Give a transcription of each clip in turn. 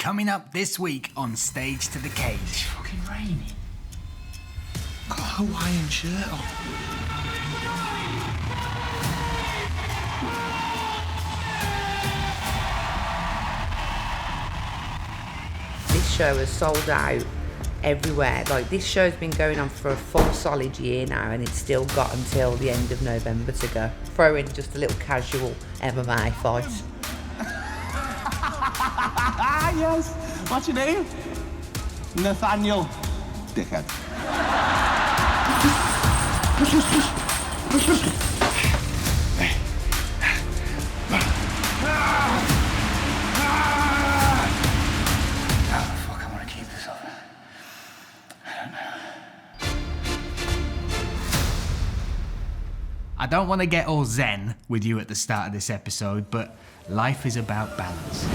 Coming up this week on Stage to the Cage. It's fucking raining. Got a Hawaiian shirt on. This show has sold out everywhere. Like, this show's been going on for a full solid year now, and it's still got until the end of November to go. Throw in just a little casual MMA fight. Yes. What's your name? Nathaniel. Dickhead. I don't want to get all zen with you at the start of this episode, but life is about balance.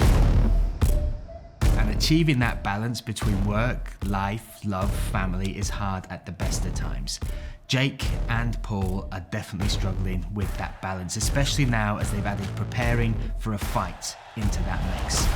And achieving that balance between work, life, love, family is hard at the best of times. Jake and Paul are definitely struggling with that balance, especially now as they've added preparing for a fight into that mix.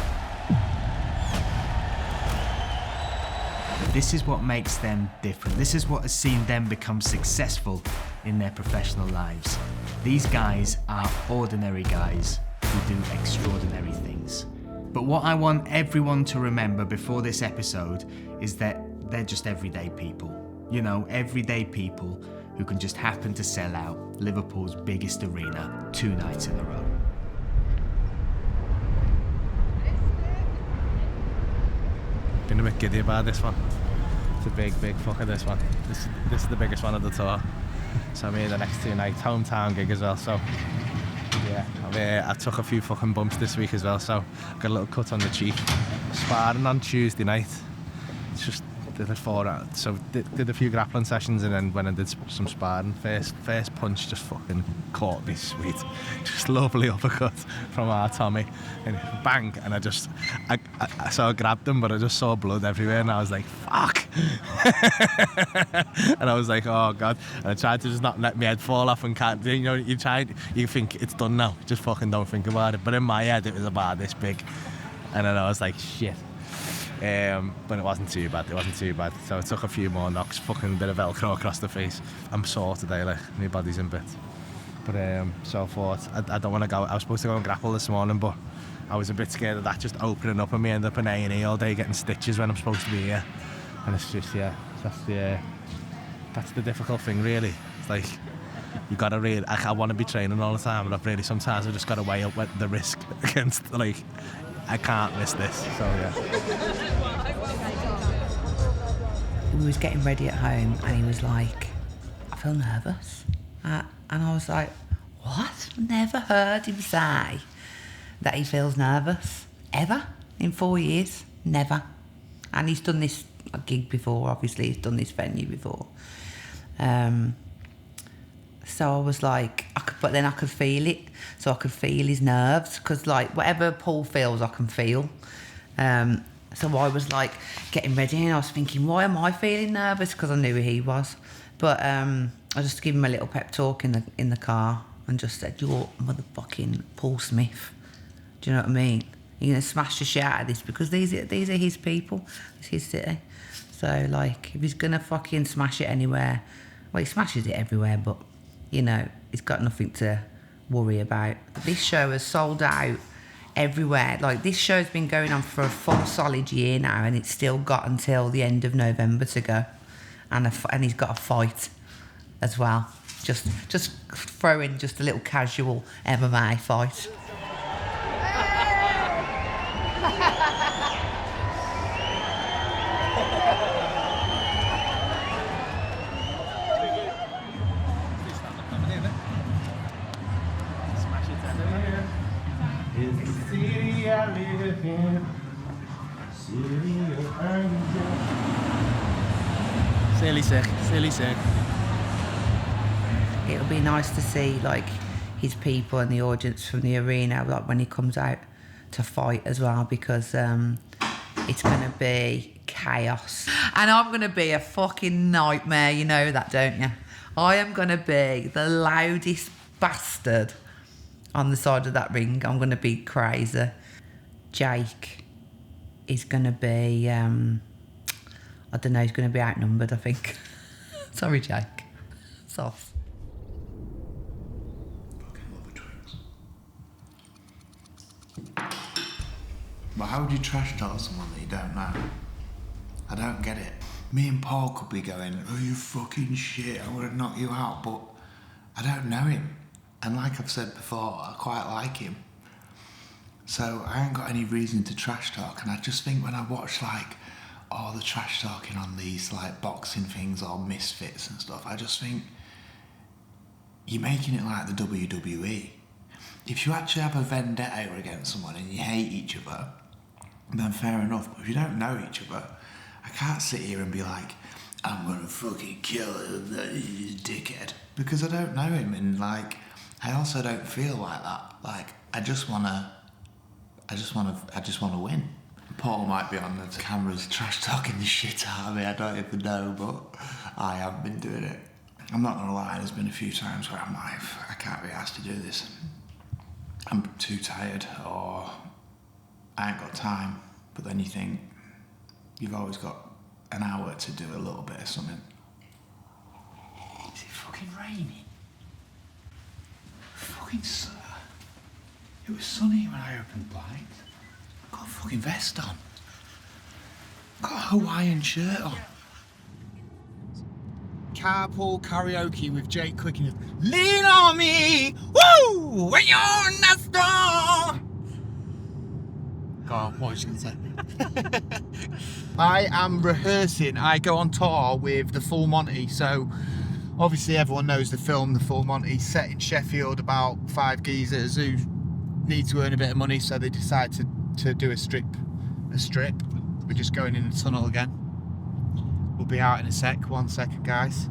This is what makes them different. This is what has seen them become successful in their professional lives. These guys are ordinary guys who do extraordinary things. But what I want everyone to remember before this episode is that they're just everyday people. You know, everyday people who can just happen to sell out Liverpool's biggest arena 2 nights in a row. Been a bit giddy about this one. It's a big fucker, this one. This is the biggest one of the tour. So I'm here the next 2 nights, hometown gig as well, so yeah, I took a few fucking bumps this week as well, so got a little cut on the cheek. Sparring on Tuesday night. It's just did a 4 out. So did a few grappling sessions, and then when I did some sparring, first punch just fucking caught me sweet. Just lovely uppercut from our Tommy, and bang, and I grabbed him, but I just saw blood everywhere, and I was like, fuck. And I was like, oh god, and I tried to just not let my head fall off, and can't, you know, you think it's done now, just fucking don't think about it, but in my head it was about this big, and then I was like, shit. But it wasn't too bad, so I took a few more knocks, fucking bit of Velcro across the face. I'm sore today, like, my body's in bits. But so I thought, I don't want to go, I was supposed to go and grapple this morning, but I was a bit scared of that just opening up and me end up in A&E all day getting stitches when I'm supposed to be here. And it's just, that's the difficult thing really. It's like, you gotta really, I want to be training all the time, but I've really, sometimes I've just got to weigh up the risk against, like, I can't miss this, so yeah. We was getting ready at home, and he was like, I feel nervous. And I was like, what? Never heard him say that he feels nervous. Ever. In 4 years. Never. And he's done this gig before, obviously. He's done this venue before. So I was like, but then I could feel it. So I could feel his nerves, because like whatever Paul feels, I can feel. So I was like getting ready, and I was thinking, why am I feeling nervous? Because I knew who he was. But I just gave him a little pep talk in the car, and just said, you're motherfucking Paul Smith. Do you know what I mean? You're going to smash the shit out of this, because these are his people. It's his city. So like, if he's going to fucking smash it anywhere, well, he smashes it everywhere, but you know, he's got nothing to worry about. This show has sold out everywhere. Like, this show's been going on for a full solid year now, and it's still got until the end of November to go. And he's got a fight as well. Just throw in just a little casual MMA fight. Silly sick. It'll be nice to see like his people and the audience from the arena, like when he comes out to fight as well, because it's gonna be chaos. And I'm gonna be a fucking nightmare, you know that, don't you? I am gonna be the loudest bastard on the side of that ring. I'm gonna be crazy. Jake is going to be, I don't know, he's going to be outnumbered, I think. Sorry, Jake. Soft. Fucking love the Twix. But how would you trash talk someone that you don't know? I don't get it. Me and Paul could be going, oh, you fucking shit, I would have knocked you out, but I don't know him. And like I've said before, I quite like him. So I ain't got any reason to trash talk, and I just think when I watch like all the trash talking on these like boxing things or misfits and stuff, I just think you're making it like the WWE. If you actually have a vendetta against someone and you hate each other, then fair enough. But if you don't know each other, I can't sit here and be like, I'm gonna fucking kill him, you dickhead, because I don't know him, and like I also don't feel like that. Like I just wanna win. Paul might be on the cameras trash talking the shit out of me, I don't even know, but I have been doing it. I'm not gonna lie, there's been a few times where I'm like, I can't be asked to do this. I'm too tired, or I ain't got time. But then you think, you've always got an hour to do a little bit of something. Is it fucking raining? Fucking it was sunny when I opened the blinds. I've got a fucking vest on. I've got a Hawaiian shirt on. Carpool karaoke with Jake Quickenden. Lean on me, woo, when you're in the storm. Go on, what was you going to say? I am rehearsing. I go on tour with the Full Monty, so obviously everyone knows the film The Full Monty, set in Sheffield about 5 geezers who need to earn a bit of money, so they decide to do a strip. We're just going in the tunnel again. We'll be out in a sec. 1 second, guys.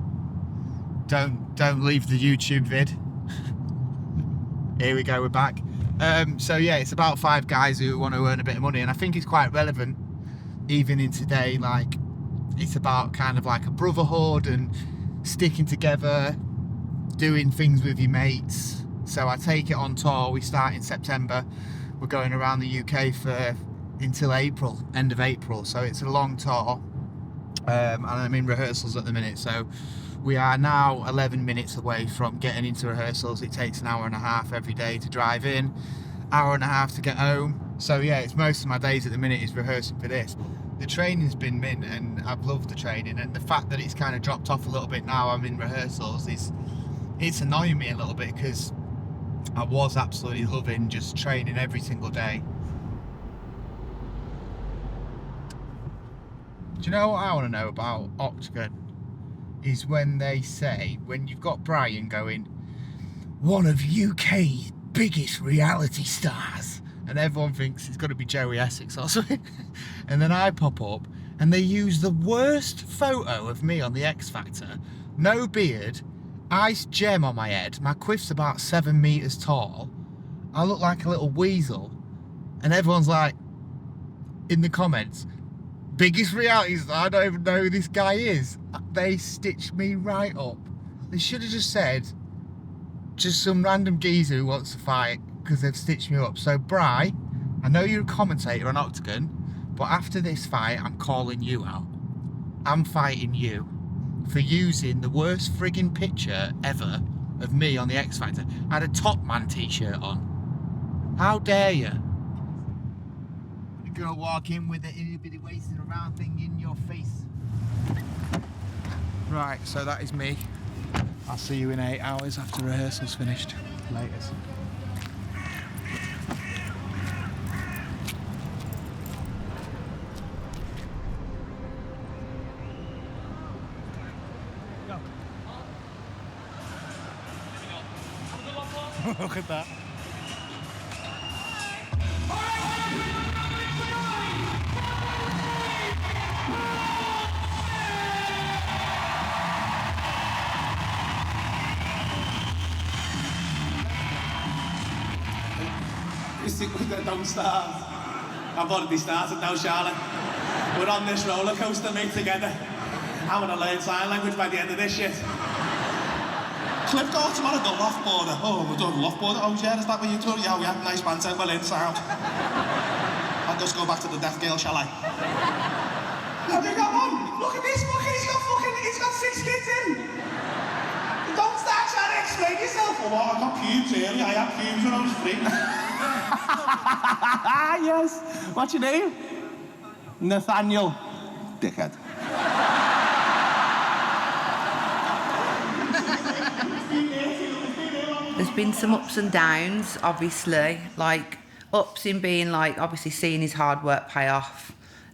Don't leave the YouTube vid. Here we go, we're back. So yeah, it's about 5 guys who want to earn a bit of money, and I think it's quite relevant even in today. Like, it's about kind of like a brotherhood and sticking together, doing things with your mates. So I take it on tour. We start in September. We're going around the UK until April, end of April. So it's a long tour, and I'm in rehearsals at the minute. So we are now 11 minutes away from getting into rehearsals. It takes an hour and a half every day to drive in, hour and a half to get home. So yeah, it's most of my days at the minute is rehearsing for this. The training's been mint, and I've loved the training, and the fact that it's kind of dropped off a little bit now I'm in rehearsals it's annoying me a little bit, because I was absolutely loving just training every single day. Do you know what I want to know about Oktagon? Is when they say, when you've got Brian going, one of UK's biggest reality stars, and everyone thinks it's got to be Joey Essex or something, and then I pop up and they use the worst photo of me on the X Factor, no beard, ice gem on my head, my quiff's about 7 meters tall, I look like a little weasel, and everyone's like, in the comments, biggest reality star, I don't even know who this guy is. They stitched me right up. They should have just said, just some random geezer who wants to fight, because they've stitched me up. So Bri, I know you're a commentator on Oktagon, but after this fight, I'm calling you out. I'm fighting you for using the worst frigging picture ever of me on the X Factor. I had a Top Man t-shirt on. How dare you? You're gonna walk in with an itty bitty wasting around thing in your face. Right, so that is me. I'll see you in 8 hours after rehearsal's finished. Laters. Look at that. Don't start. I've already started now, Charlotte. We're on this roller coaster, mate, together. I'm gonna learn sign language by the end of this shit. Cliff got tomorrow, the loft border. Oh, we're doing loft border. Oh, yeah, is that what you do? Yeah, nice man, said, well, in sound. I I'll just go back to the death girl, shall I? Have you got one? Look at this fucking, he's got 6 kids in. Don't start trying to explain yourself. Oh, well, I got pubes early, I had pubes when I was 3. Yes. What's your name? Nathaniel. Dickhead. There's been some ups and downs, obviously. Like, ups in being, like, obviously seeing his hard work pay off.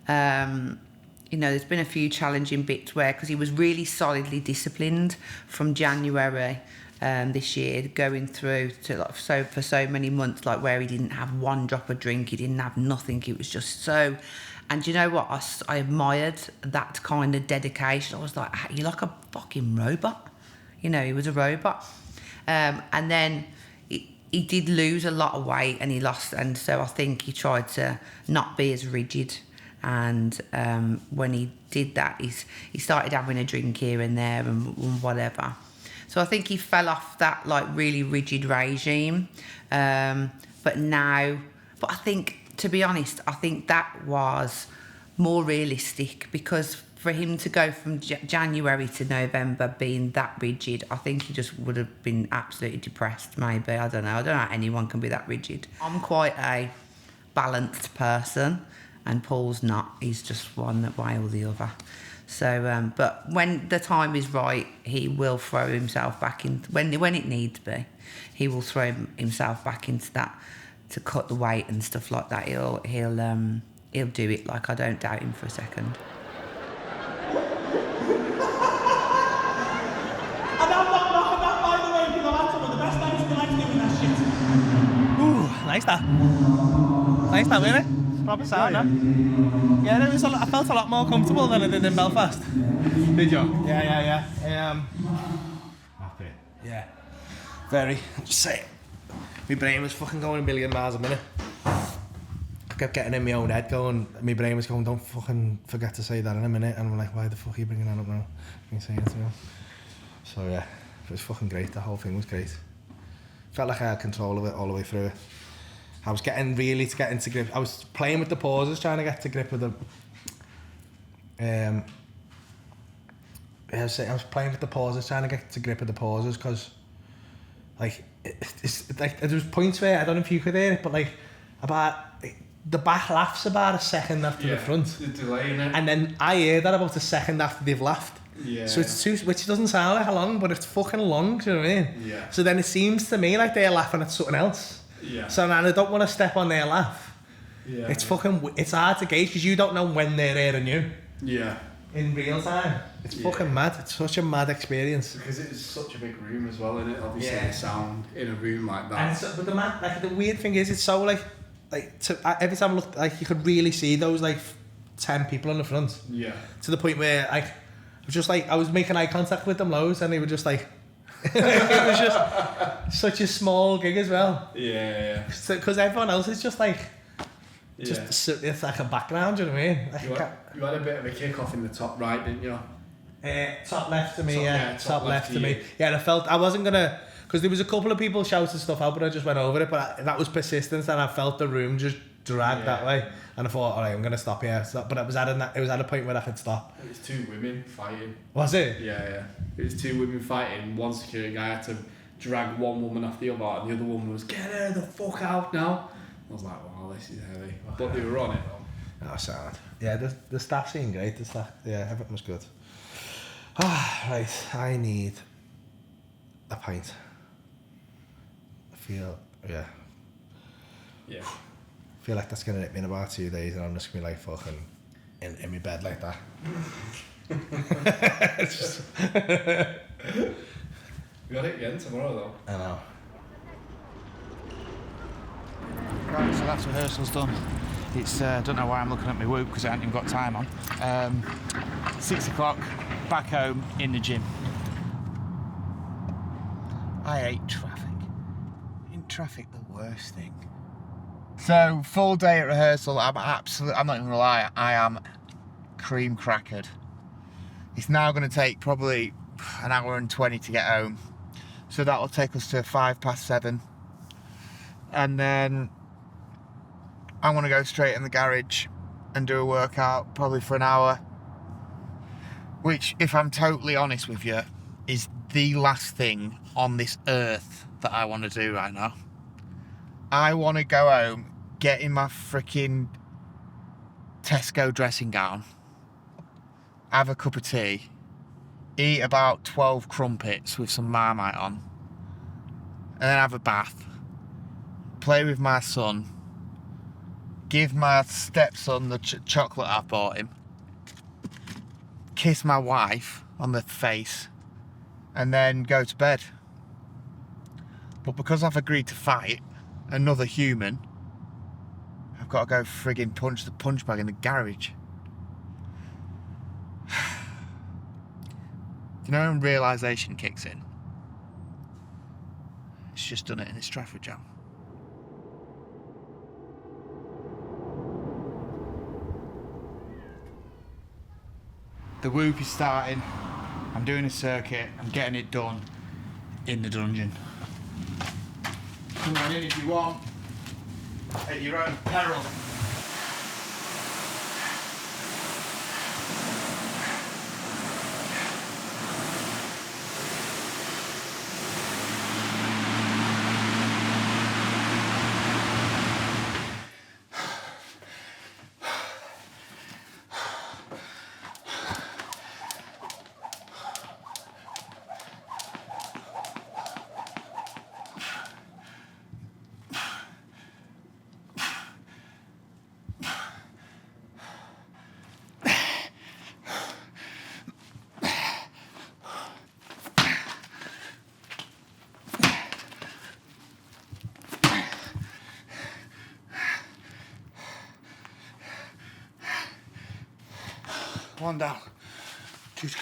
You know, there's been a few challenging bits where, because he was really solidly disciplined from January this year, going through to, like, for so many months, like, where he didn't have one drop of drink, he didn't have nothing. It was just so... And you know what? I admired that kind of dedication. I was like, you're like a fucking robot. You know, he was a robot. And then he did lose a lot of weight, and he lost, and so I think he tried to not be as rigid. And when he did that, he started having a drink here and there and whatever. So I think he fell off that, like, really rigid regime. But I think, to be honest, I think that was more realistic, because for him to go from January to November being that rigid, I think he just would have been absolutely depressed, maybe. I don't know how anyone can be that rigid. I'm quite a balanced person, and Paul's not. He's just one way or the other. So, but when the time is right, he will throw himself back in. When it needs to be, he will throw himself back into that to cut the weight and stuff like that. He'll do it. Like, I don't doubt him for a second. Nice that. Nice that, wasn't it? Proper sound, that. Yeah, I felt a lot more comfortable than I did in Belfast. Did you? Yeah. Happy. Yeah. Very. Just say it. My brain was fucking going a million miles a minute. I kept getting in my own head going, my brain was going, don't fucking forget to say that in a minute. And I'm like, why the fuck are you bringing that up now? Can you say it now? So yeah, it was fucking great. The whole thing was great. Felt like I had control of it all the way through it. I was getting into grip. I was playing with the pauses, trying to get to grip with them. I was playing with the pauses, trying to get to grip with the pauses, because like it's like there was points where, I don't know if you could hear it, but like the back laughs about a second after the front. The delay in it. And then I hear that about a second after they've laughed. Yeah. So it's which doesn't sound like long, but it's fucking long, do you know what I mean? Yeah. So then it seems to me like they're laughing at something else. Yeah. So now I don't want to step on their laugh. Yeah. It's hard to gauge, because you don't know when they're hearing you. Yeah. In real time. It's fucking mad. It's such a mad experience. Because it's such a big room as well, isn't it? Obviously, the sound in a room like that. And but the weird thing is, it's so every time I looked, like, you could really see those like 10 people on the front. Yeah. To the point where I was making eye contact with them loads, and they were just like, it was just such a small gig as well. Yeah. Because everyone else is just like, it's like a background, do you know what I mean? Like, you had a bit of a kick off in the top right, didn't you? Top left to me, top left to you. me. Yeah, and I felt I wasn't gonna, because there was a couple of people shouting stuff out, but I just went over it. But that was persistence, and I felt the room just drag that way. And I thought, all right, I'm gonna stop here. But it was at a point where I could stop. It was 2 women fighting. Was it? Yeah. It was 2 women fighting. One security guy had to drag one woman off the other, and the other woman was, get her the fuck out now. I was like, wow, this is heavy. But they were on it though. That was sound. Yeah, the staff seemed great. The staff, everything was good. Right, I need a pint. I feel like that's gonna hit me in about 2 days, and I'm just gonna be like fucking in my bed like that. We got it again tomorrow though. I know. Right, so that's rehearsal's done. It's, don't know why I'm looking at my Whoop, because I haven't even got time on. 6 o'clock, back home, in the gym. I hate traffic. Isn't traffic the worst thing? So, full day at rehearsal, I'm not even gonna lie, I am cream crackered. It's now gonna take probably an hour and 20 to get home. So that'll take us to 7:05. And then I want to go straight in the garage and do a workout, probably for an hour. Which, if I'm totally honest with you, is the last thing on this earth that I want to do right now. I want to go home, get in my freaking Tesco dressing gown, have a cup of tea, eat about 12 crumpets with some Marmite on, and then have a bath, play with my son, give my stepson the chocolate I bought him, kiss my wife on the face, and then go to bed. But because I've agreed to fight another human, I've got to go frigging punch the punch bag in the garage. Do you know when realisation kicks in? It's just done it in this traffic jam. The whoop is starting. I'm doing a circuit. I'm getting it done in the dungeon. Come on in if you want, at your own peril. One down, 2 to go.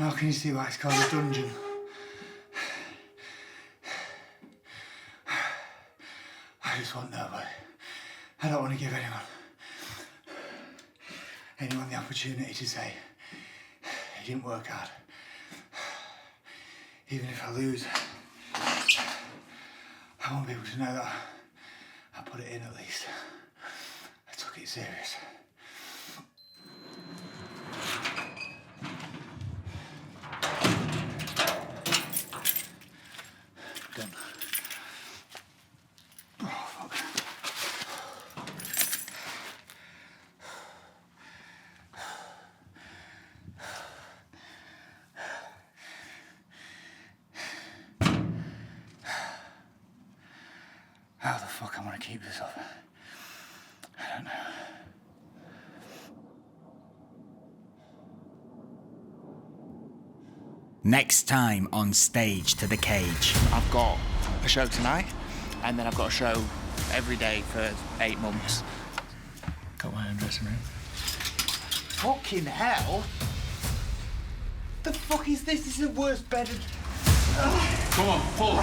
Now can you see why it's called a dungeon? I just want nobody. I don't want to give anyone the opportunity to say he didn't work hard. Even if I lose, I want people to know that I put it in at least. I took it serious. Done. Oh, fuck. How the fuck am I going to keep this up? I don't know. Next time on Stage to the Cage. I've got a show tonight, and then I've got a show every day for 8 months. Got my own dressing room. Fucking hell! The fuck is this? This is the worst bed. Come on, pull.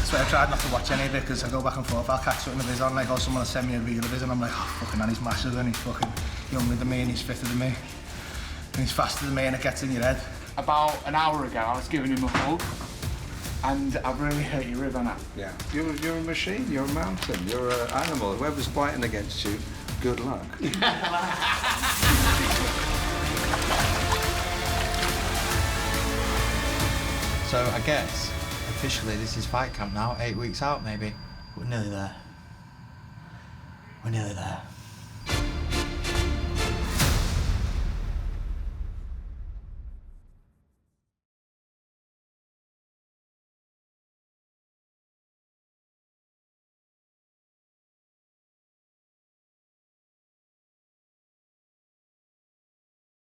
So I tried not to watch any of it because I go back and forth. I'll catch something of his on, like, or someone will send me a reel of his, and I'm like, oh, fucking hell, he's massive, and he's fucking younger than me, and he's fitter than me, and he's faster than me, and it gets in your head. About an hour ago, I was giving him a hug, and I've really hurt your rib on that. Yeah, you're a machine, you're a mountain, you're an animal. Whoever's fighting against you, good luck. So I guess officially this is fight camp now, 8 weeks out maybe. We're nearly there. We're nearly there.